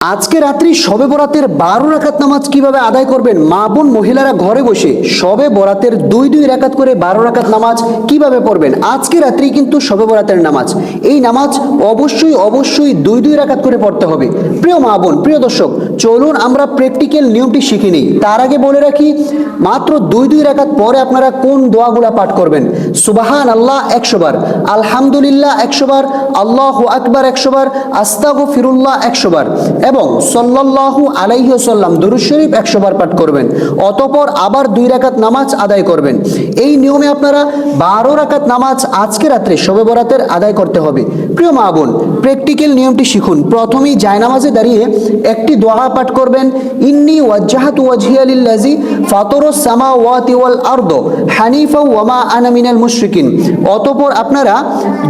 আজকে রাত্রি শবে বরাতের 12 রাকাত নামাজ কিভাবে আদায় করবেন? মা বোন মহিলারা ঘরে বসে শবে বরাতের দুই রাকাত করে 12 রাকাত নামাজ কিভাবে পড়বেন? আজকে রাত্রি কিন্তু শবে বরাতের নামাজ, এই নামাজ অবশ্যই দুই রাকাত করে পড়তে হবে। প্রিয় মা বোন, প্রিয় দর্শক, চলুন আমরা প্র্যাকটিক্যাল নিয়মটি শিখে নিই। তার আগে বলে রাখি, মাত্র দুই রাকাত পরে আপনারা কোন দোয়াগুলা পাঠ করবেন? সুবহান আল্লাহ 100 বার, আলহামদুলিল্লাহ 100 বার, আল্লাহু আকবার 100 বার, আস্তাগফিরুল্লাহ 100 বার এবং সাল্লাল্লাহু আলাইহি ওয়াসাল্লাম দরুদ শরীফ 100 বার পাঠ করবেন। অতঃপর আবার 2 রাকাত নামাজ আদায় করবেন। এই নিয়মে আপনারা 12 রাকাত নামাজ আজকে রাতে শবে বরাতের আদায় করতে হবে। প্রিয় মা বোন, প্র্যাকটিক্যাল নিয়মটি শিখুন। প্রথমেই জায়নামাজে দাঁড়িয়ে একটি দোয়া পাঠ করবেন, ইন্নী ওয়াজ্জাহাতু ওয়াজহিয়া লিল্লাযী ফাতারাস সামাওয়াতি ওয়াল আরদ হানিফা ওয়া মা আনা মিনাল মুশরিকিন। অতঃপর আপনারা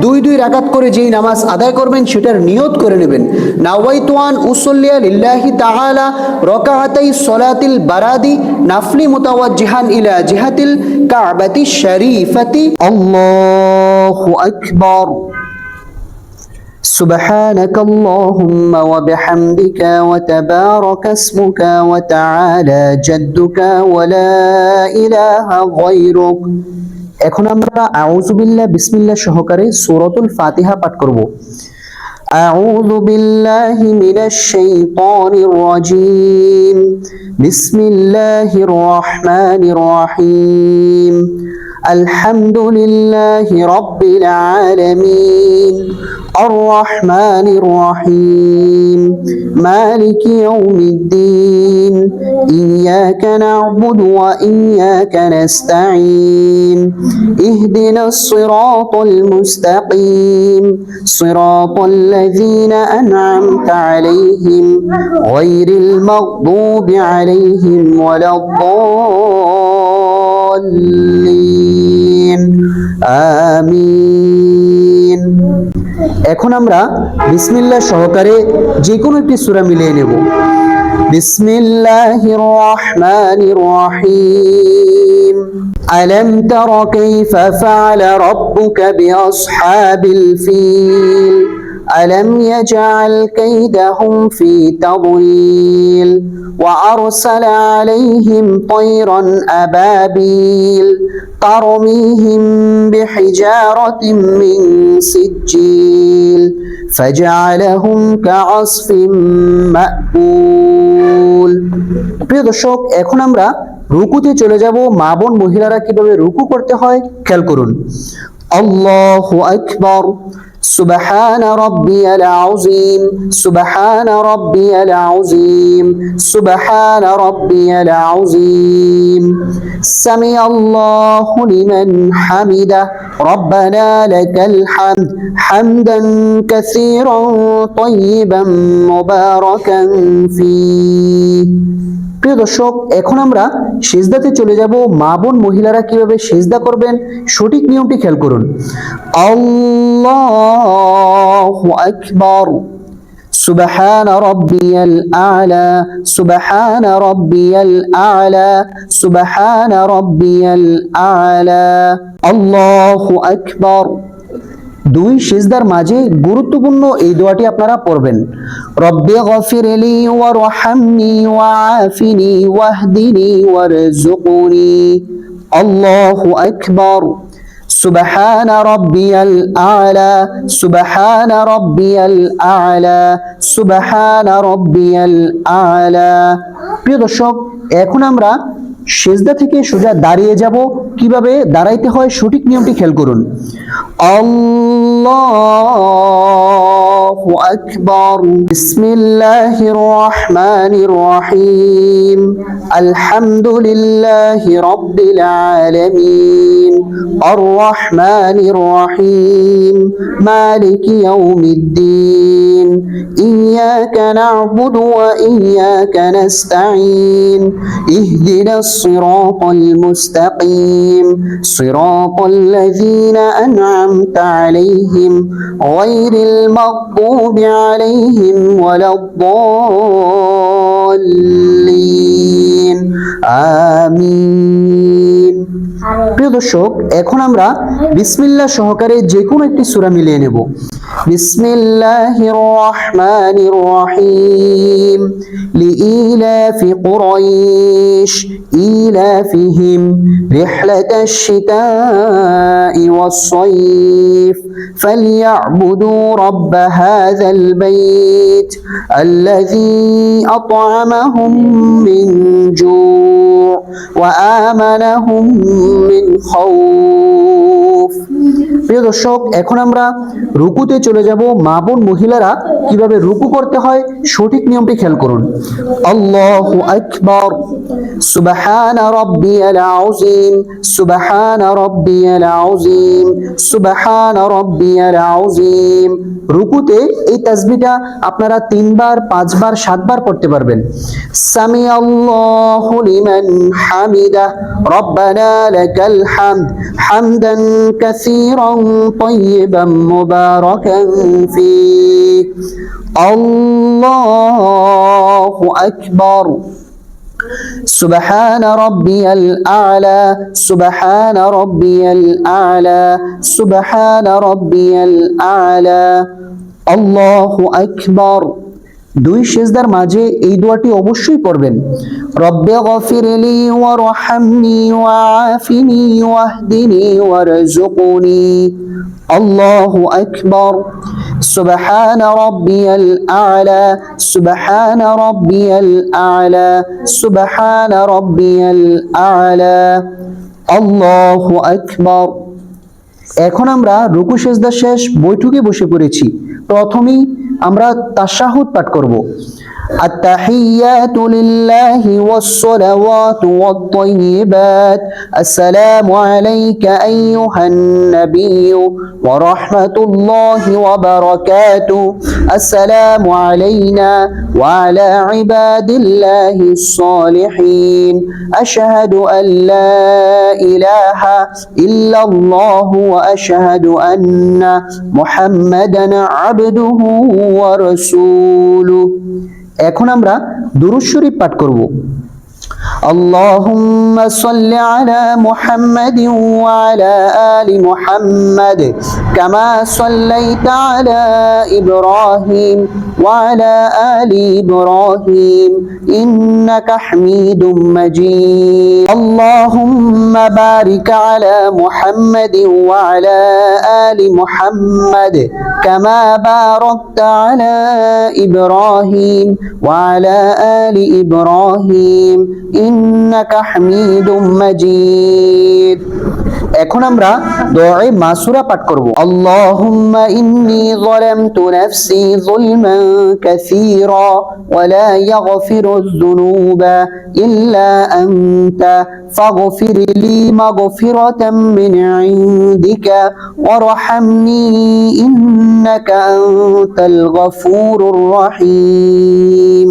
দুই রাকাত করে যেই নামাজ আদায় করবেন সেটার নিয়ত করে নেবেন। নাওয়াইতু আন উসাল্লিয়া লিল্লাহি তাআলা রাকাআতাই সলাতিল বারাদি নাফলি মুতাওয়াজ্জিহান ইলা জিহাতিল কাবাতি শরীফাতি। আল্লাহু আকবার। سبحانك اللهم وبحمدك وتبارك اسمك وتعالى جدك ولا إله غيرك। এখন আমরা আউযু বিল্লাহ বিসমিল্লাহ সহকারে সূরাতুল ফাতিহা পাঠ করব। أعوذ بالله من الشيطان الرجيم بسم الله الرحمن الرحيم الحمد لله رب العالمين الرحمن الرحيم مالك يوم الدين إياك نعبد وإياك نستعين اهدنا الصراط المستقيم صراط الذين أنعمت عليهم غير المغضوب عليهم ولا الضالين آمين। এখন আমরা বিসমিল্লাহ সহকারে যে কোনো একটি সূরা মিলিয়ে নেব। বিসমিল্লাহির রহমানির রহিম আলাম তারা কাইফা ফাআলা রাব্বুকা বিআসহাবিল ফিল আলাম ইয়াজআল কাইদাহুম ফি তাদলিল وأرسل عليهم طيرا أبابيل ترميهم بحجارة من سجيل فجعلهم كعصف مأكول। প্রিয় দর্শক, এখন আমরা রুকুতে চলে যাব। মা বোন মহিলারা কিভাবে রুকু করতে হয় খেয়াল করুন। আল্লাহু আকবার। سبحان ربي العظيم سبحان ربي العظيم سبحان ربي العظيم سمع الله لمن حمده ربنا لك الحمد حمدا كثيرا طيبا مباركا فيه। প্রিয় দর্শক, এখন আমরা সিজদাতে চলে যাব। মা বোন মহিলারা কিভাবে সিজদা করবেন সঠিক নিয়মটি খেয়াল করুন। আল্লাহু আকবার। সুবহান রাব্বিয়াল আ'লা সুবহান রাব্বিয়াল আ'লা সুবহান রাব্বিয়াল আ'লা আল্লাহু আকবার। দুই সিজদার মাঝে গুরুত্বপূর্ণ এই দোয়াটি আপনারা পড়বেন। রব্বি গফিরলি ওয়ারহামনি ওয়াআফিনি ওয়াহদিনি ওয়ারযুকনি। আল্লাহু আকবার। সুবহান রাব্বিয়াল আ'লা সুবহান রাব্বিয়াল আ'লা সুবহান রাব্বিয়াল আ'লা। প্রিয় দর্শক, এখন আমরা সিজদা থেকে সোজা দাঁড়িয়ে যাব। কিভাবে দাঁড়াইতে হয় সঠিক নিয়মটি খেয়াল করুন। আল্লাহু আকবার। বিসমিল্লাহির রহমানির রহিম আলহামদুলিল্লাহি রাব্বিল আলামিন আর রহমানির রহিম মালিকি ইয়াউমিদ্দিন ইয়াকা না'বুদু ওয়া ইয়াকা নাস্তাঈন ইহদিনাস সিরাতাল মুস্তাকিম সিরাতাল লাযীনা আন'আমতা আলাইহিম গায়রিল মাগদুবি আলাইহিম ওয়ালাদ-দাল্লিন আমিন। আমিন। প্রিয় দর্শক, এখন আমরা বিসমিল্লাহ সহকারে যে কোনো একটি সূরা মিলিয়ে নেব। বিসমিল্লাহির রহমানির রহিম। লিইলাফি কুরাইশ ইলাফিহিম রিহলাতাশ শিতাই ওয়াস-সাইফ ফালইয়াবুদু রাব্ব হাযাল বাইত আল্লাযী আত'আমাহুম মিন জু' ওয়া আমানাহুম মিন খাউফ। প্রিয় দর্শক, এখন আমরা রুকুতে চলে যাব। মা বোন মহিলারা কিভাবে রুকু করতে হয় সঠিক নিয়মটি খেয়াল করুন। আল্লাহু আকবার, সুবহানা রাব্বিয়াল আযীম, সুবহানা রাব্বিয়াল আযীম, সুবহানা রাব্বিয়াল আযীম। রুকুতে এই তাসবিহটা আপনারা 3 বার, 5 বার, 7 বার পড়তে পারবেন। সামি আল্লাহু লিমান হামিদা, রব্বানা লাকাল হামদ, হামদান কাসীরান তাইয়িবান মুবারাকান ফীহ। আল্লাহু আকবার। سبحان ربي الأعلى، سبحان ربي الأعلى، سبحان ربي الأعلى। الله أكبر। দুই সিজদার মাঝে এই দোয়াটি অবশ্যই পড়বেন। রব্বে গফিরলি ওয়ারহামনি ওয়াআফিনি ওয়াহদিনি ওয়ারযুকনি। আল্লাহু আকবার। সুবহান রাব্বিয়াল আ'লা, সুবহান রাব্বিয়াল আ'লা, সুবহান রাব্বিয়াল আ'লা। আল্লাহু আকবার। এখন আমরা রুকু সিজদা শেষ, বৈঠকে বসে পড়েছি। প্রথমেই আমরা তাশাহুদ পাঠ করব। আত-তাহিয়াতু লিল্লাহি ওয়াস-সালাওয়াতু ওয়াত-তাইয়্যিবাত, আসসালামু আলাইকা আইয়ুহান নাবিয়্যু ওয়া রাহমাতুল্লাহি ওয়া বারাকাতুহু, আসসালামু আলাইনা ওয়া আলা ইবাদিল্লাহিস সালিহিন, আশহাদু আল লা ইলাহা ইল্লাল্লাহু ওয়া আশহাদু আন্না মুহাম্মাদান আবদুহু ওয়া রাসূলুহু। এখন আমরা দুরূদ শরীফ পাঠ করব। আল্লাহুম্মা সাল্লি আলা মুহাম্মাদিন ওয়া আলা আলি মুহাম্মাদ কামা সাল্লাইতা আলা ইব্রাহিম ওয়া আলা আলি ইব্রাহিম ইন্নাকা হামিদুম মাজিদ। আল্লাহুম্মা বারিক আলা মুহাম্মাদিন ওয়া আলা আলি মুহাম্মাদ কামা বারাকতা আলা ইব্রাহিম ওয়া আলা আলি ইব্রাহিম ইন্নাকা হামিদুম মাজিদ। এখন আমরা দুআয়ে মাসুরা পাঠ করব। আল্লাহুম্মা ইন্নী যালামতু নাফসি যুলমান কাসীরা ওয়া লা ইয়াগফিরুয যুনুবা ইল্লা আনতা ফাগফির লি মাগফিরাতাম মিন ইনদিকা ওয়ারহামনি ইন্নাকা আনতাল গফুরুর রহিম।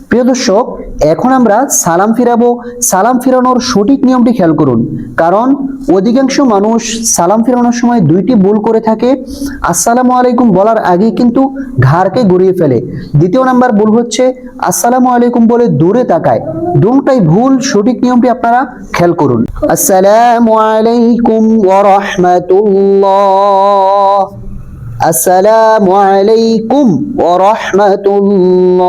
প্রিয় দর্শক, এখন আমরা সালাম ফিরাবো। সালাম ফিরানোর সঠিক নিয়মটি খেয়াল করুন, কারণ অধিকাংশ মানুষ সালাম ফিরানোর সময় দুইটি ভুল করে থাকে। আসসালামু আলাইকুম বলার আগেই কিন্তু ঘাড়কে ঘুরিয়ে ফেলে। দ্বিতীয় নাম্বার ভুল হচ্ছে আসসালামু আলাইকুম বলে দূরে তাকায়। দুটোই ভুল। সঠিক নিয়মটি আপনারা খেয়াল করুন। আসসালামু আলাইকুম ওয়া রাহমাতুল্লাহ, আসসালামু আলাইকুম ওয়া রাহমাতুল্লাহ।